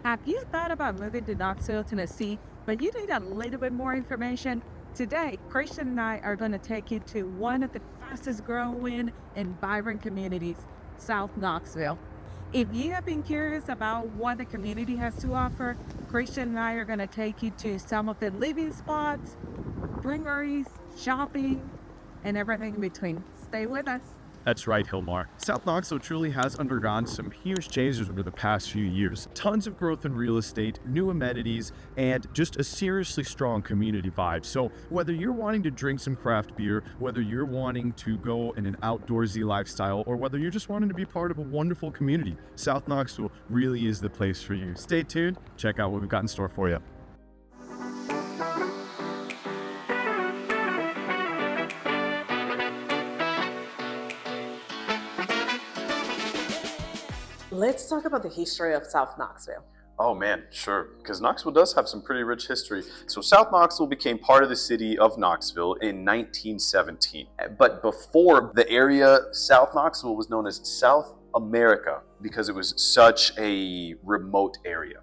Have you thought about moving to Knoxville, Tennessee, but you need a little bit more information? Today, Christian and I are going to take you to one of the fastest growing and vibrant communities, South Knoxville. If you have been curious about what the community has to offer, Christian and I are going to take you to some of the living spots, breweries, shopping, and everything in between. Stay with us. That's right, Hilmar. South Knoxville truly has undergone some huge changes over the past few years. Tons of growth in real estate, new amenities, and just a seriously strong community vibe. So whether you're wanting to drink some craft beer, whether you're wanting to go in an outdoorsy lifestyle, or whether you're just wanting to be part of a wonderful community, South Knoxville really is the place for you. Stay tuned. Check out what we've got in store for you. Let's talk about the history of South Knoxville. Oh man, sure, because Knoxville does have some pretty rich history. So South Knoxville became part of the city of Knoxville in 1917. But before, the area South Knoxville was known as South America because it was such a remote area.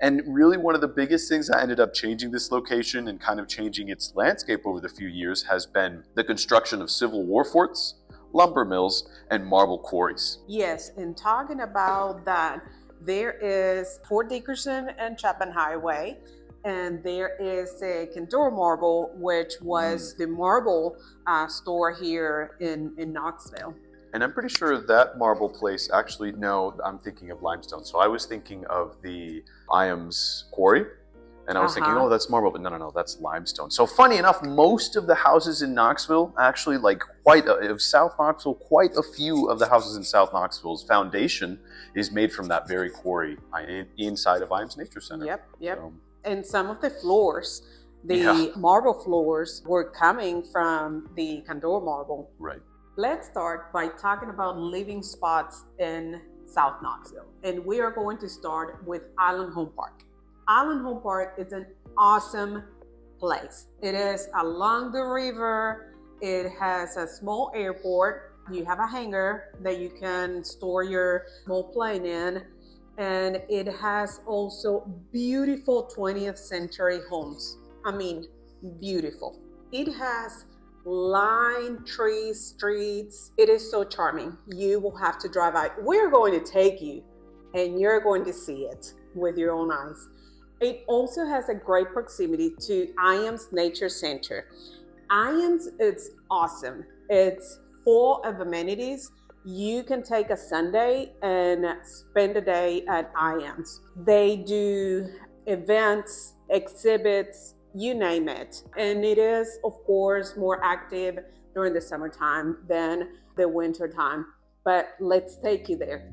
And really one of the biggest things that ended up changing this location and kind of changing its landscape over the few years has been the construction of Civil War forts, lumber mills, and marble quarries. Yes, and talking about that, there is Fort Dickerson and Chapman Highway, and there is a Condor Marble, which was the marble store here in Knoxville. And I'm pretty sure that marble place actually, no, I'm thinking of limestone. So I was thinking of the Iams Quarry. And I was thinking, oh, that's marble, but no, that's limestone. So funny enough, most of the houses in Knoxville, actually of South Knoxville, quite a few of the houses in South Knoxville's foundation is made from that very quarry inside of Iams Nature Center. Yep. So, And some of the floors, marble floors, were coming from the Condor Marble. Right. Let's start by talking about living spots in South Knoxville. And we are going to start with Island Home Park. Island Home Park is an awesome place. It is along the river. It has a small airport. You have a hangar that you can store your small plane in. And it has also beautiful 20th century homes. I mean, beautiful. It has lime trees, streets. It is so charming. You will have to drive out. We're going to take you and you're going to see it with your own eyes. It also has a great proximity to Iams Nature Center. Iams is awesome. It's full of amenities. You can take a Sunday and spend a day at Iams. They do events, exhibits, you name it. And it is, of course, more active during the summertime than the wintertime. But let's take you there.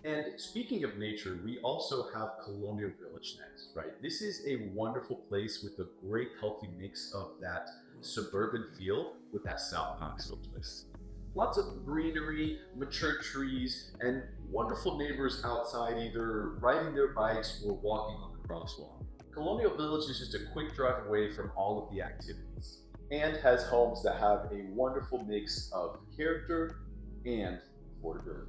And speaking of nature, we also have Colonial Village next, right? This is a wonderful place with a great healthy mix of that suburban feel with that South Knoxville twist. Lots of greenery, mature trees, and wonderful neighbors outside either riding their bikes or walking on the crosswalk. Colonial Village is just a quick drive away from all of the activities and has homes that have a wonderful mix of character and affordability.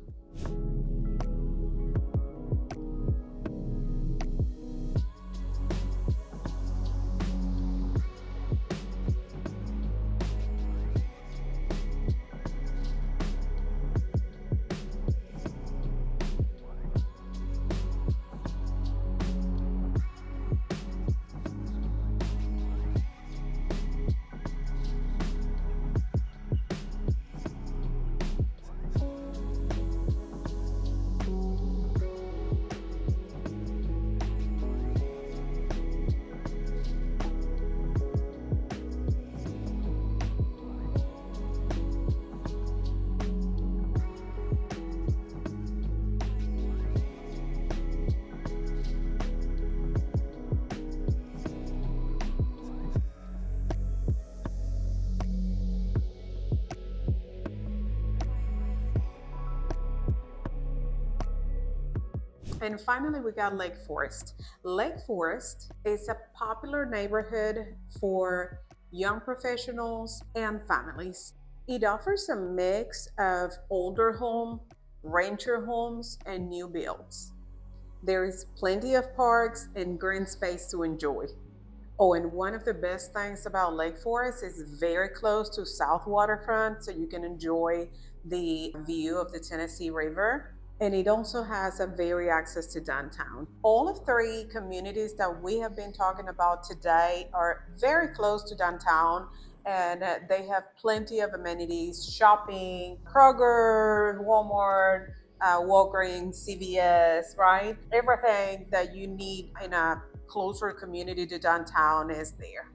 And finally, we got Lake Forest. Lake Forest is a popular neighborhood for young professionals and families. It offers a mix of older home, rancher homes, and new builds. There is plenty of parks and green space to enjoy. Oh, and one of the best things about Lake Forest is very close to South Waterfront, so you can enjoy the view of the Tennessee River. And it also has a very access to downtown. All of three communities that we have been talking about today are very close to downtown, and they have plenty of amenities, shopping, Kroger, Walmart, Walgreens, CVS, right? Everything that you need in a closer community to downtown is there.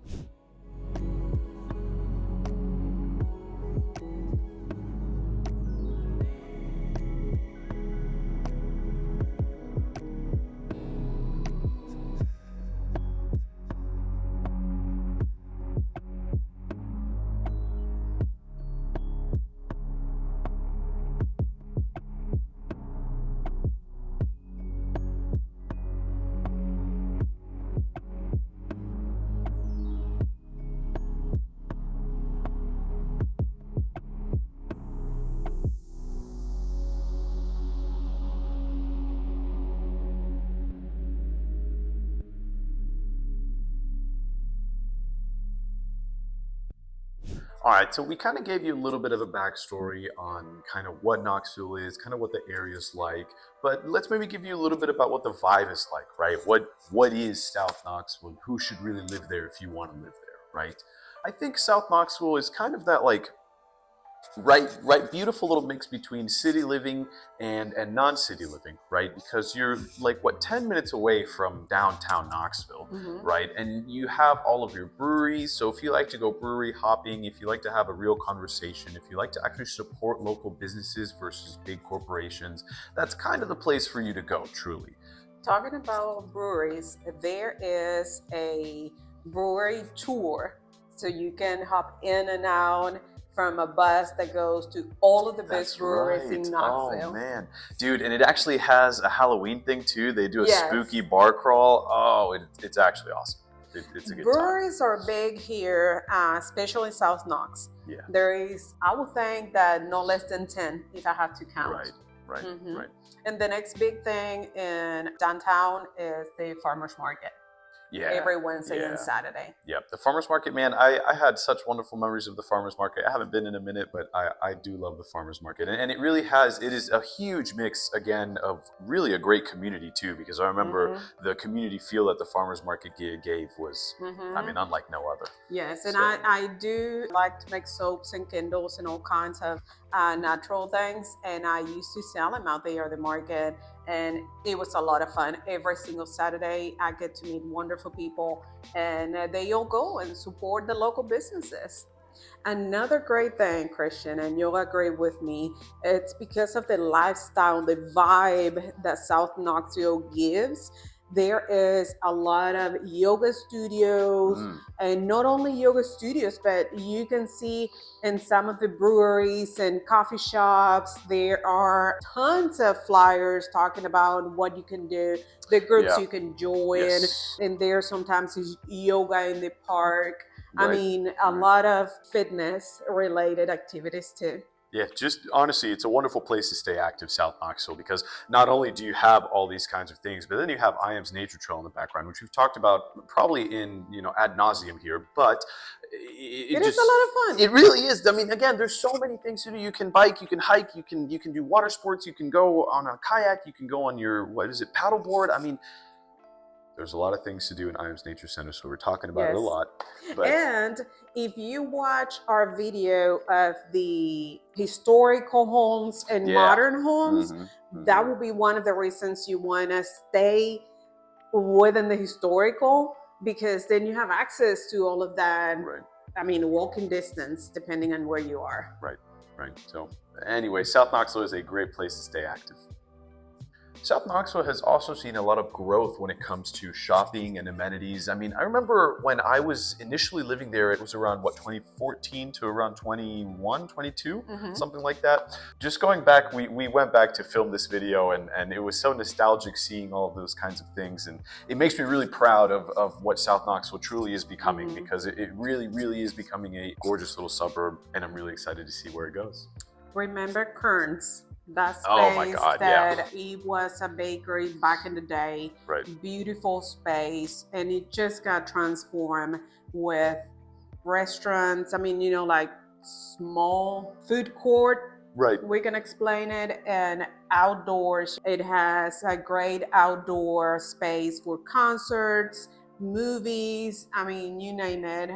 All right, so we kind of gave you a little bit of a backstory on kind of what Knoxville is, kind of what the area's like, but let's maybe give you a little bit about what the vibe is like, right? What is South Knoxville? Who should really live there if you want to live there, right? I think South Knoxville is kind of that like right beautiful little mix between city living and non-city living, right? Because you're like 10 minutes away from downtown Knoxville, right? And you have all of your breweries. So if you like to go brewery hopping, if you like to have a real conversation, if you like to actually support local businesses versus big corporations, that's kind of the place for you to go, truly. Talking about breweries, there is a brewery tour, so you can hop in and out from a bus that goes to all of the best breweries in Knoxville. Oh man, dude, and it actually has a Halloween thing too. They do a Yes. spooky bar crawl. Oh, it's actually awesome. It's a good time. Breweries are big here, especially South Knox. Yeah. There is, I would think that no less than 10 if I have to count. Right. And the next big thing in downtown is the farmers market. Yeah. Every Wednesday and Saturday. Yep. The farmers market, man, I had such wonderful memories of the farmers market. I haven't been in a minute, but I do love the farmers market. And it really it is a huge mix, again, of really a great community too, because I remember the community feel that the farmers market gave was, I mean, unlike no other. Yes, and So- I do like to make soaps and candles and all kinds of natural things, and I used to sell them out there at the market, and it was a lot of fun. Every single Saturday I get to meet wonderful people, and they all go and support the local businesses. Another great thing, Christian, and you'll agree with me, it's because of the lifestyle, the vibe that South Knoxville gives. There is a lot of yoga studios, and not only yoga studios, but you can see in some of the breweries and coffee shops, there are tons of flyers talking about what you can do, the groups you can join, Yes. and there sometimes is yoga in the park. I Right. mean, a lot of fitness related activities too. Yeah, just honestly, it's a wonderful place to stay active, South Knoxville, because not only do you have all these kinds of things, but then you have IAM's Nature Trail in the background, which we've talked about probably in, ad nauseum here, but It is a lot of fun. It really is. I mean, again, there's so many things to do. You can bike, you can hike, you can do water sports, you can go on a kayak, you can go on your, paddleboard. I mean, there's a lot of things to do in IAM's Nature Center, so we're talking about it a Yes. lot. But And if you watch our video of the historical homes and modern homes, that will be one of the reasons you want to stay within the historical, because then you have access to all of that. Right. I mean, walking distance, depending on where you are. Right. So anyway, South Knoxville is a great place to stay active. South Knoxville has also seen a lot of growth when it comes to shopping and amenities. I mean, I remember when I was initially living there, it was around, what, 2014 to around 21, 22, something like that. Just going back, we went back to film this video, and it was so nostalgic seeing all of those kinds of things. And it makes me really proud of what South Knoxville truly is becoming, because it really, really is becoming a gorgeous little suburb, and I'm really excited to see where it goes. Remember Kern's? That space Oh my God, that it was a bakery back in the day. Right. Beautiful space, and it just got transformed with restaurants. I mean, you know, like small food court. Right. We can explain it. And outdoors, it has a great outdoor space for concerts, movies, I mean, you name it.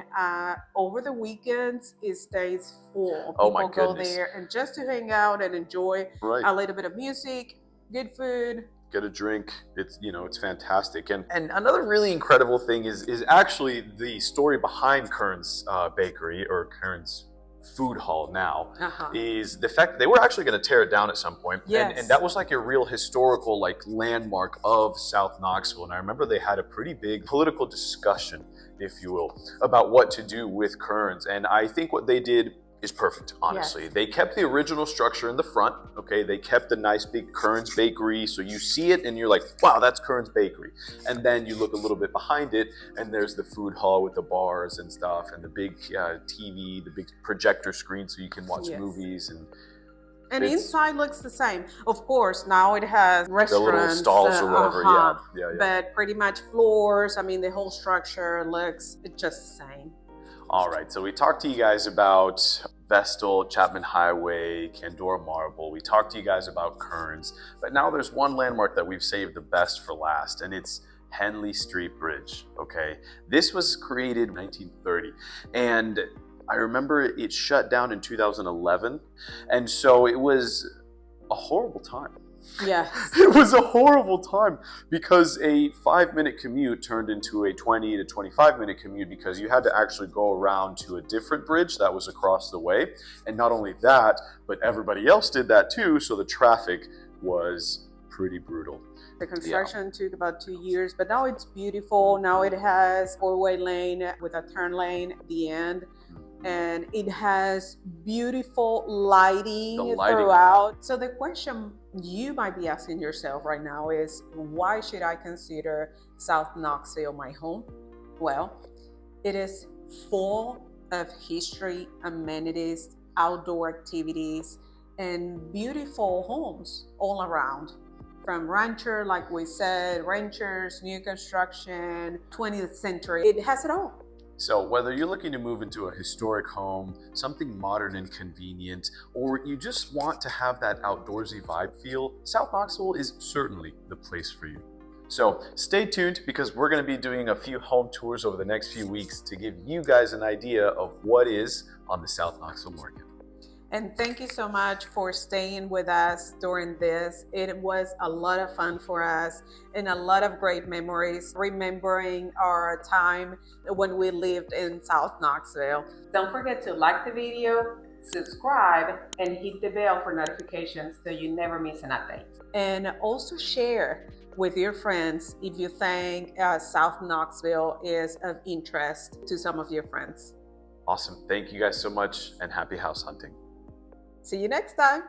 Over the weekends, it stays full. Oh my People go goodness. there and just to hang out and enjoy a little bit of music, good food. Get a drink. It's, you know, it's fantastic. And another really incredible thing is actually the story behind Kern's bakery, or Kern's food hall now, is the fact that they were actually going to tear it down at some point. Yes. And that was like a real historical like landmark of South Knoxville. And I remember they had a pretty big political discussion, if you will, about what to do with Kern's. And I think what they did is perfect, honestly. Yes. They kept the original structure in the front, okay? They kept the nice big Kern's bakery, so you see it and you're like, wow, that's Kern's bakery. And then you look a little bit behind it, and there's the food hall with the bars and stuff, and the big TV, the big projector screen so you can watch movies. And inside looks the same. Of course, now it has restaurants. The little stalls or whatever, yeah. But pretty much floors, I mean, the whole structure looks just the same. All right, so we talked to you guys about Vestal, Chapman Highway, Candora Marble. We talked to you guys about Kern's, but now there's one landmark that we've saved the best for last, and it's Henley Street Bridge, okay? This was created in 1930, and I remember it shut down in 2011, and so it was a horrible time. Yes. It was a horrible time because a 5-minute commute turned into a 20 to 25-minute commute because you had to actually go around to a different bridge that was across the way. And not only that, but everybody else did that too, so the traffic was pretty brutal. The construction took about 2 years, but now it's beautiful. Now it has four-way lane with a turn lane at the end. And it has beautiful lighting throughout. So the question you might be asking yourself right now is, why should I consider South Knoxville my home? Well, it is full of history, amenities, outdoor activities, and beautiful homes all around. From rancher, like we said, ranchers, new construction, 20th century, it has it all. So whether you're looking to move into a historic home, something modern and convenient, or you just want to have that outdoorsy vibe feel, South Knoxville is certainly the place for you. So stay tuned, because we're going to be doing a few home tours over the next few weeks to give you guys an idea of what is on the South Knoxville market. And thank you so much for staying with us during this. It was a lot of fun for us and a lot of great memories, remembering our time when we lived in South Knoxville. Don't forget to like the video, subscribe, and hit the bell for notifications so you never miss an update. And also share with your friends if you think South Knoxville is of interest to some of your friends. Awesome. Thank you guys so much, and happy house hunting. See you next time.